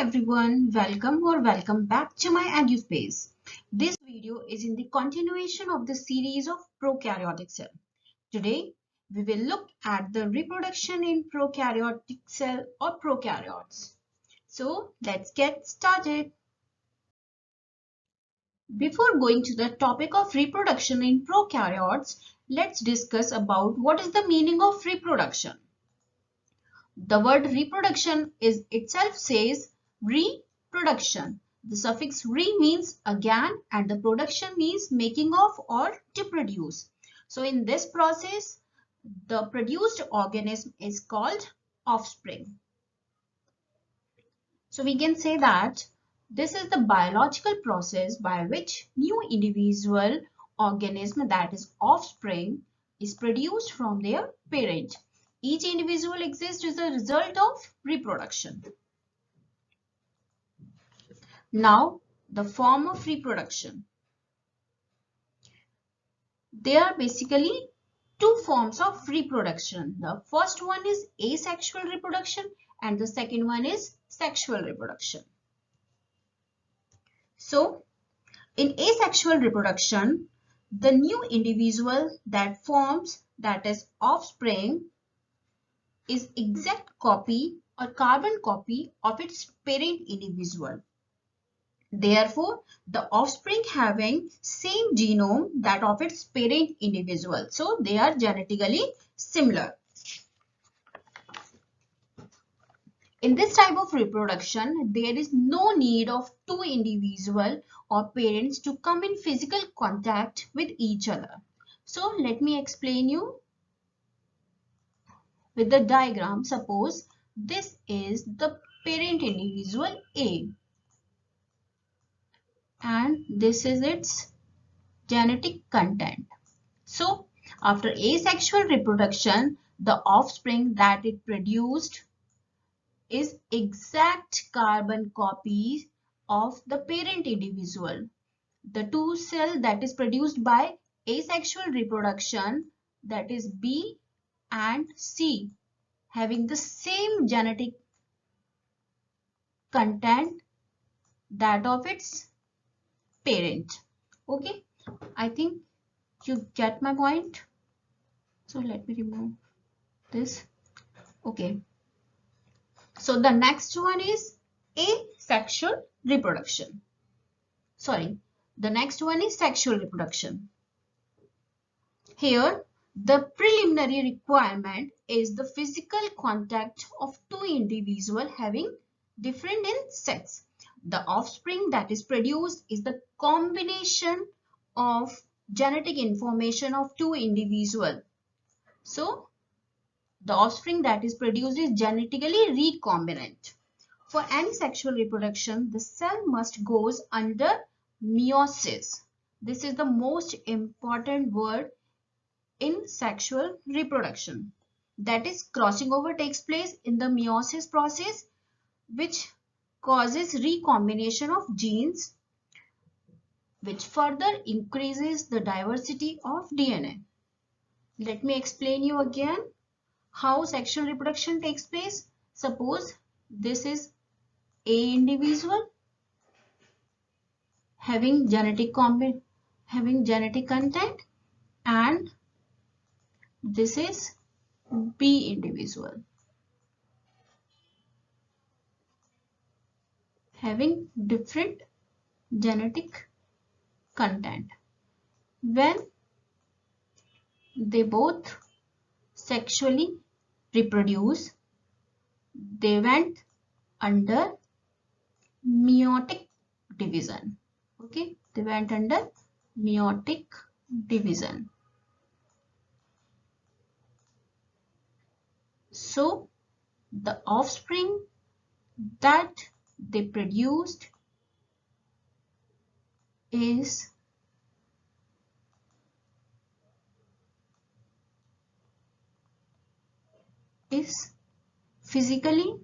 everyone, welcome back to my AnguSpace. This video is in the continuation of the series of prokaryotic cell. Today, we will look at the reproduction in prokaryotic cell or prokaryotes. So, let's get started. Before going to the topic of reproduction in prokaryotes, let's discuss about what is the meaning of reproduction. The word reproduction is itself says reproduction. The suffix re means again and the production means making of or to produce. So in this process, the produced organism is called offspring. So we can say that this is the biological process by which new individual organism, that is offspring, is produced from their parent. Each individual exists as a result of reproduction. Now, the form of reproduction. There are basically two forms of reproduction. The first one is asexual reproduction and the second one is sexual reproduction. So, in asexual reproduction, the new individual that forms, that is offspring, is exact copy or carbon copy of its parent individual. Therefore, the offspring having same genome that of its parent individual. So, they are genetically similar. In this type of reproduction, there is no need of two individuals or parents to come in physical contact with each other. So, let me explain you with the diagram. Suppose this is the parent individual A and this is its genetic content. So, after asexual reproduction, the offspring that it produced is exact carbon copies of the parent individual. The two cell that is produced by asexual reproduction, that is B and C, having the same genetic content that of its parent. Okay, I think you get my point. So let me remove this. Okay. So the next one is asexual reproduction. Sorry, the next one is sexual reproduction. Here, the preliminary requirement is the physical contact of two individuals having different in sex. The offspring that is produced is the combination of genetic information of two individuals. So, the offspring that is produced is genetically recombinant. For any sexual reproduction, the cell must goes under meiosis. This is the most important word in sexual reproduction. That is, crossing over takes place in the meiosis process, which causes recombination of genes, which further increases the diversity of DNA. Let me explain you again how sexual reproduction takes place. Suppose this is A individual having genetic content and this is B individual having different genetic content. When they both sexually reproduce, they went under meiotic division. Okay, they went under meiotic division. So the offspring that they produced is physically,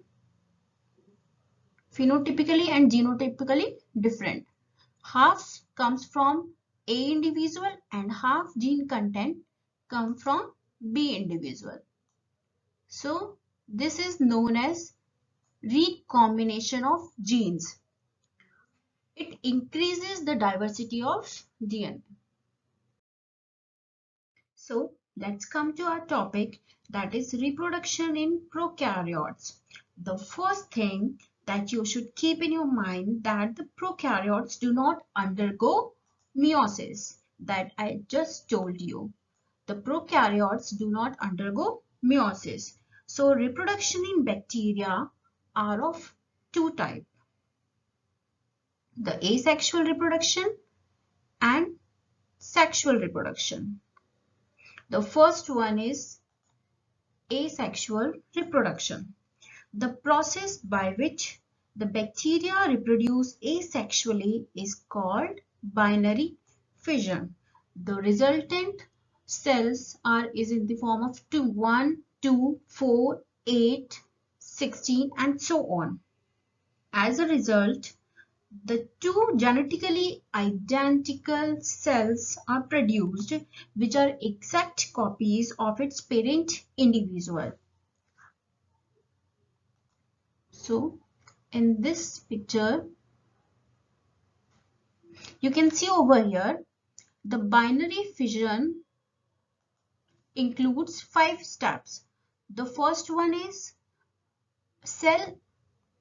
phenotypically and genotypically different. Half comes from A individual and half gene content come from B individual. So this is known as recombination of genes. It increases the diversity of DNA. So let's come to our topic, that is reproduction in prokaryotes. The first thing that you should keep in your mind that the prokaryotes do not undergo meiosis, that I just told you. The prokaryotes do not undergo meiosis. So reproduction in bacteria are of two types, the asexual reproduction and sexual reproduction. The first one is asexual reproduction, the process by which the bacteria reproduce asexually is called binary fission. The resultant cells is in the form of 1, 2, 4, 8, 16 and so on. As a result, the two genetically identical cells are produced, which are exact copies of its parent individual. So, in this picture, you can see over here, the binary fission includes 5 steps. The first one is cell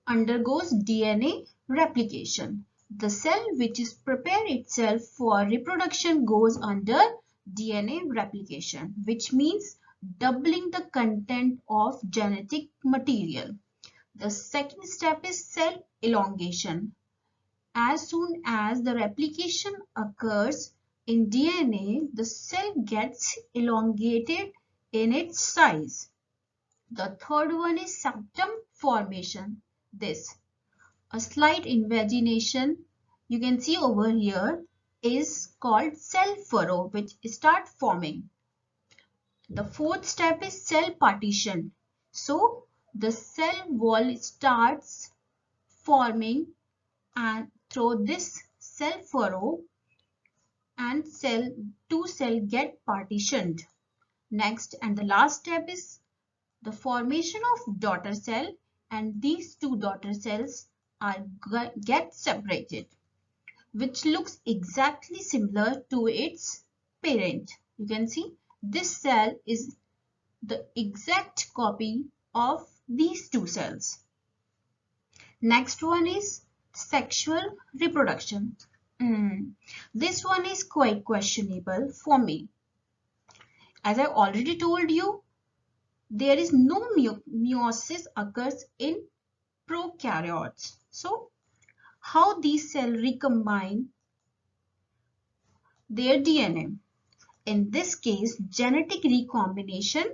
undergoes DNA replication. The cell which is prepared itself for reproduction goes under DNA replication, which means doubling the content of genetic material. The second step is cell elongation. As soon as the replication occurs in DNA, the cell gets elongated in its size. The third one is septum formation. A slight invagination you can see over here is called cell furrow, which start forming. The fourth step is cell partition. So the cell wall starts forming, and through this cell furrow and two cell get partitioned. Next and the last step is the formation of daughter cell, and these two daughter cells get separated, which looks exactly similar to its parent. You can see this cell is the exact copy of these two cells. Next one is sexual reproduction. This one is quite questionable for me. As I already told you, there is no meiosis occurs in prokaryotes. So, how these cells recombine their DNA? In this case, genetic recombination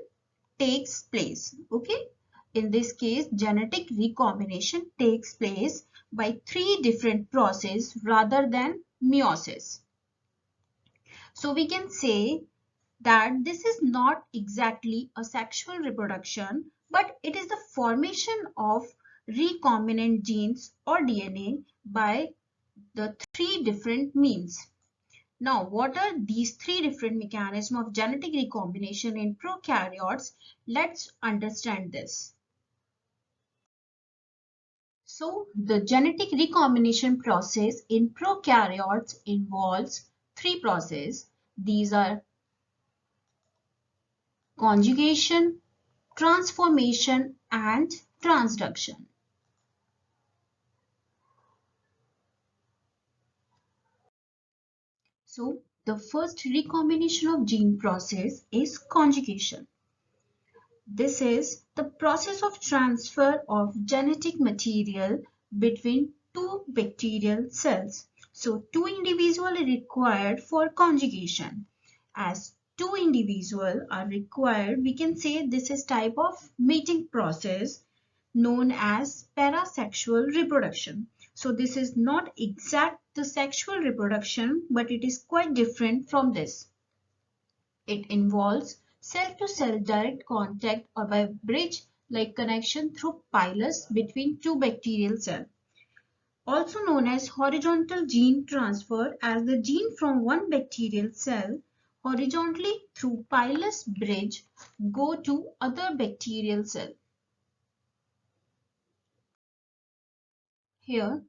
takes place. Okay? In this case, genetic recombination takes place by 3 different processes rather than meiosis. So we can say that this is not exactly a sexual reproduction, but it is the formation of recombinant genes or DNA by the 3 different means. Now, what are these 3 different mechanisms of genetic recombination in prokaryotes? Let's understand this. So, the genetic recombination process in prokaryotes involves 3 processes. These are conjugation, transformation, and transduction. So, the first recombination of gene process is conjugation. This is the process of transfer of genetic material between two bacterial cells. So, two individuals are required for conjugation. As two individuals are required, we can say this is type of mating process known as parasexual reproduction. So, this is not exact the sexual reproduction, but it is quite different from this. It involves cell-to-cell direct contact or by bridge-like connection through pilus between two bacterial cells. Also known as horizontal gene transfer, as the gene from one bacterial cell horizontally through pilus bridge go to other bacterial cell. Here,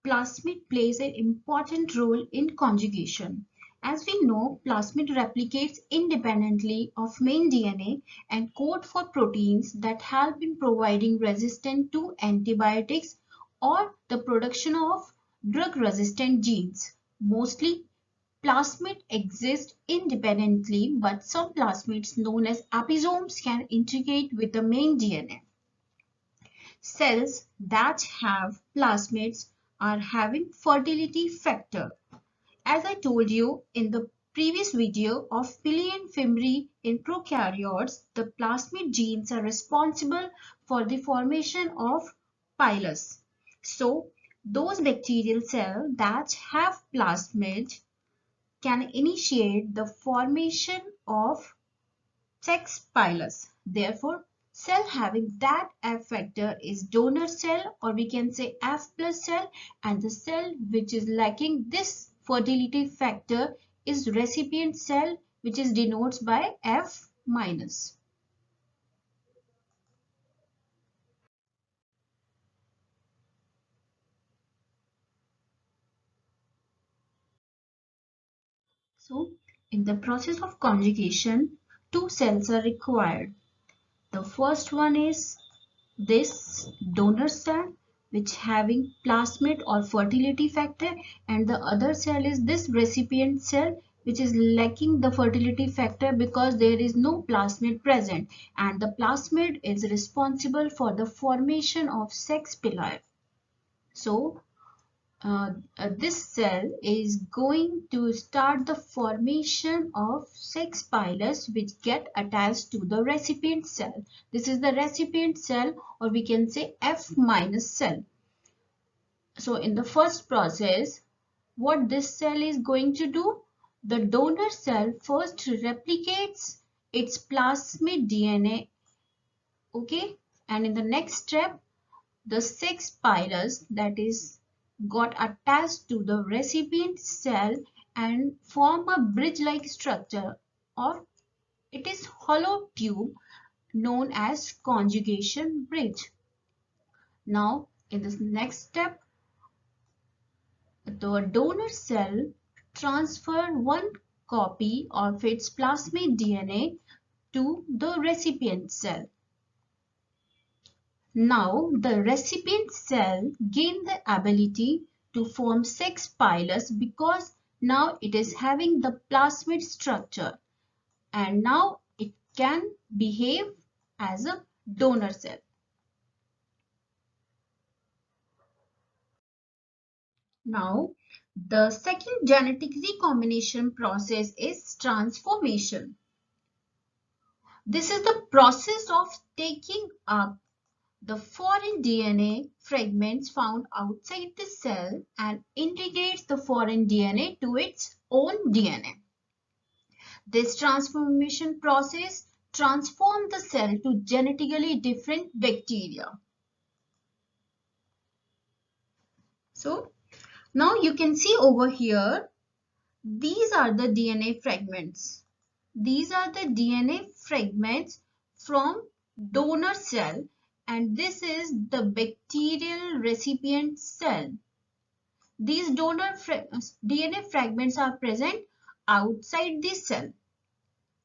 plasmid plays an important role in conjugation. As we know, plasmid replicates independently of main DNA and code for proteins that help in providing resistance to antibiotics or the production of drug-resistant genes. Mostly, plasmid exist independently, but some plasmids known as episomes can integrate with the main DNA. Cells that have plasmids are having fertility factor. As I told you in the previous video of pili and fimri in prokaryotes, the plasmid genes are responsible for the formation of pilus. So, those bacterial cells that have plasmid can initiate the formation of sex pilus. Therefore, cell having that F factor is donor cell, or we can say F plus cell, and the cell which is lacking this fertility factor is recipient cell, which is denotes by F minus. So, in the process of conjugation, two cells are required. The first one is this donor cell which having plasmid or fertility factor, and the other cell is this recipient cell which is lacking the fertility factor because there is no plasmid present, and the plasmid is responsible for the formation of sex pili. So this cell is going to start the formation of sex pilus which get attached to the recipient cell. This is the recipient cell, or we can say F minus cell. So in the first process, what this cell is going to do? The donor cell first replicates its plasmid DNA, okay? And in the next step, the sex pilus that is got attached to the recipient cell and form a bridge-like structure, or it is hollow tube known as conjugation bridge. Now in this next step, the donor cell transfer one copy of its plasmid DNA to the recipient cell. Now the recipient cell gain the ability to form sex pilus because now it is having the plasmid structure, and now it can behave as a donor cell. Now the second genetic recombination process is transformation. This is the process of taking up the foreign DNA fragments found outside the cell and integrates the foreign DNA to its own DNA. This transformation process transforms the cell to genetically different bacteria. So now you can see over here, these are the DNA fragments. These are the DNA fragments from donor cell, and this is the bacterial recipient cell. These donor DNA fragments are present outside the cell.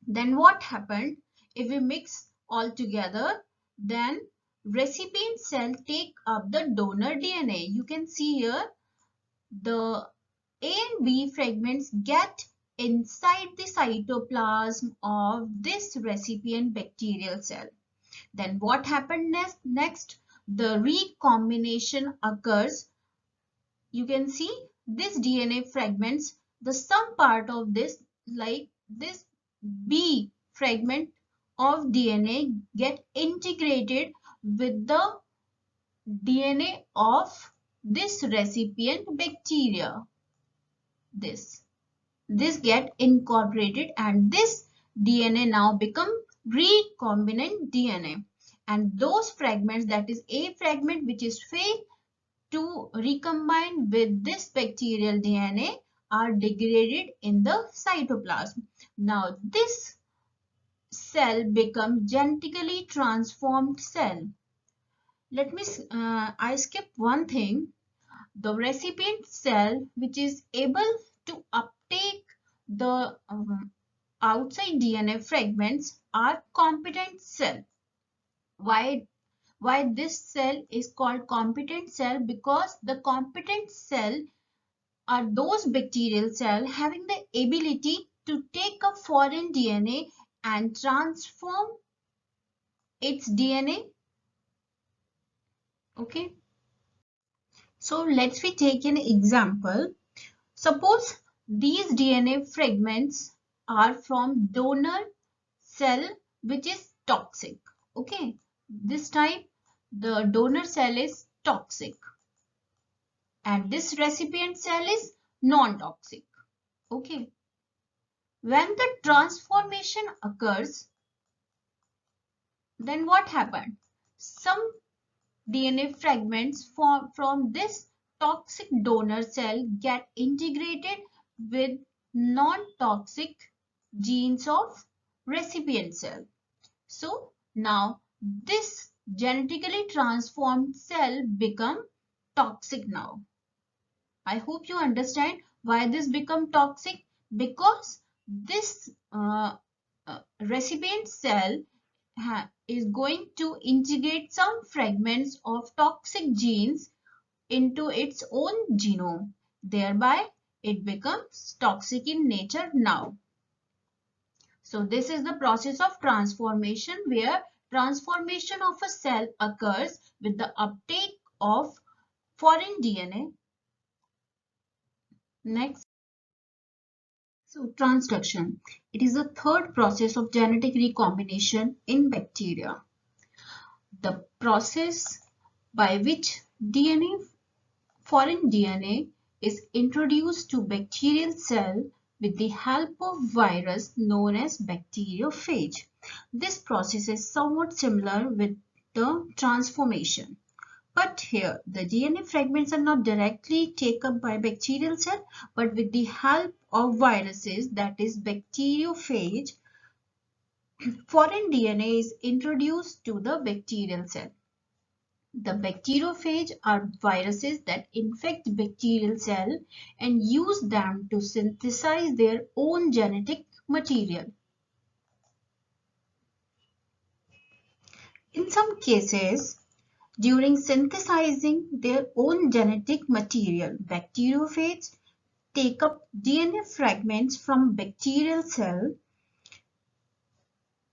Then what happened? If we mix all together, then recipient cell take up the donor DNA. You can see here the A and B fragments get inside the cytoplasm of this recipient bacterial cell. Then what happened next? The recombination occurs. You can see this DNA fragments, the some part of this, like this B fragment of DNA, get integrated with the DNA of this recipient bacteria. This get incorporated, and this DNA now become recombinant DNA, and those fragments, that is A fragment which is failed to recombine with this bacterial DNA, are degraded in the cytoplasm. Now this cell becomes genetically transformed cell. I skip one thing. The recipient cell, which is able to uptake the outside DNA fragments, are competent cell. Why this cell is called competent cell? Because the competent cell are those bacterial cells having the ability to take a foreign DNA and transform its DNA. Okay. So let's we take an example. Suppose these DNA fragments are from donor cell which is toxic. Okay. This time the donor cell is toxic and this recipient cell is non-toxic. Okay. When the transformation occurs, then what happened? Some DNA fragments from this toxic donor cell get integrated with non-toxic genes of recipient cell. So now this genetically transformed cell become toxic now. I hope you understand why this become toxic, because this recipient cell is going to integrate some fragments of toxic genes into its own genome. Thereby, it becomes toxic in nature now. So this is the process of transformation, where transformation of a cell occurs with the uptake of foreign DNA. Next. So transduction. It is the third process of genetic recombination in bacteria. The process by which foreign DNA is introduced to bacterial cell with the help of virus known as bacteriophage. This process is somewhat similar with the transformation. But here, the DNA fragments are not directly taken up by bacterial cell, but with the help of viruses, that is bacteriophage, foreign DNA is introduced to the bacterial cell. The bacteriophage are viruses that infect bacterial cell and use them to synthesize their own genetic material. In some cases, during synthesizing their own genetic material, bacteriophages take up DNA fragments from bacterial cell,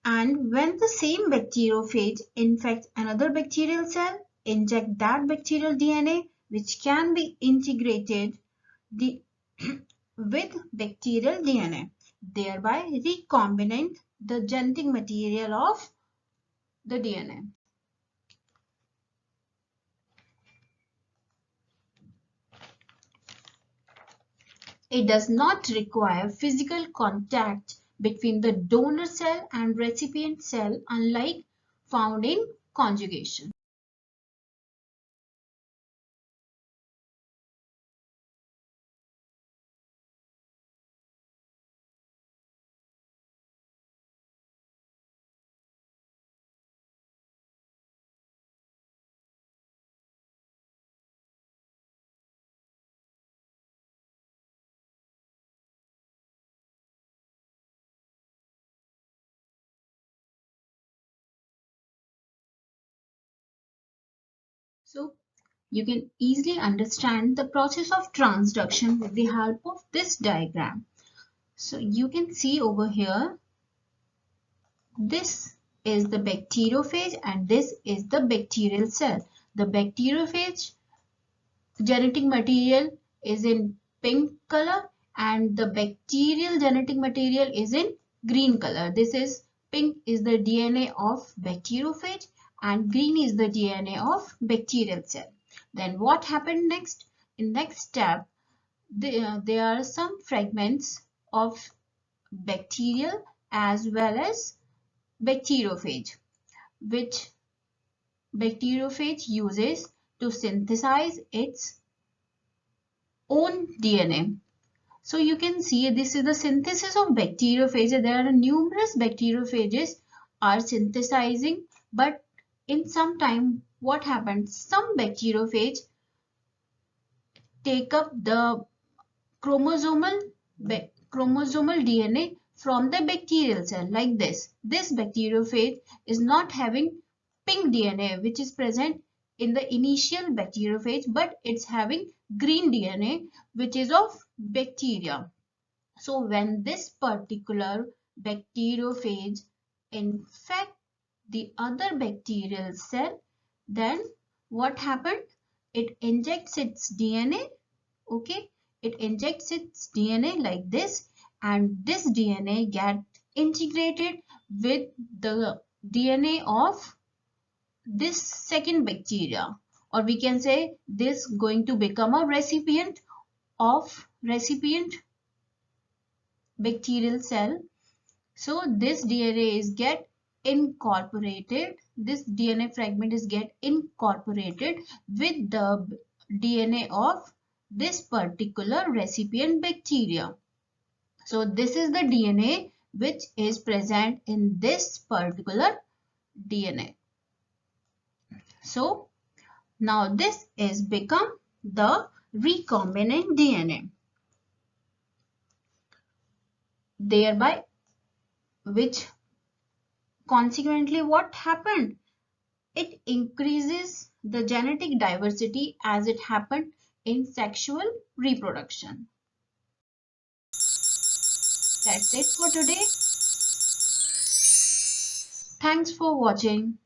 and when the same bacteriophage infects another bacterial cell, inject that bacterial DNA which can be integrated with bacterial DNA, thereby recombinant the genetic material of the DNA. It does not require physical contact between the donor cell and recipient cell, unlike found in conjugation. So you can easily understand the process of transduction with the help of this diagram. So you can see over here, this is the bacteriophage and this is the bacterial cell. The bacteriophage genetic material is in pink color and the bacterial genetic material is in green color. This is pink is the DNA of bacteriophage and green is the DNA of bacterial cell. Then what happened next? In next step, there are some fragments of bacterial as well as bacteriophage, which bacteriophage uses to synthesize its own DNA. So you can see this is the synthesis of bacteriophages. There are numerous bacteriophages are synthesizing, but in some time what happens? Some bacteriophage take up the chromosomal DNA from the bacterial cell like this. This bacteriophage is not having pink DNA which is present in the initial bacteriophage, but it's having green DNA which is of bacteria. So when this particular bacteriophage infect the other bacterial cell, then what happened? It injects its DNA, okay? It injects its DNA like this, and this DNA get integrated with the DNA of this second bacteria, or we can say this going to become a recipient bacterial cell. So this DNA is get incorporated, this DNA fragment is get incorporated with the DNA of this particular recipient bacteria. So this is the DNA which is present in this particular DNA. So now this is become the recombinant DNA. Thereby, which consequently what happened? It increases the genetic diversity as it happened in sexual reproduction. That's it for today. Thanks for watching.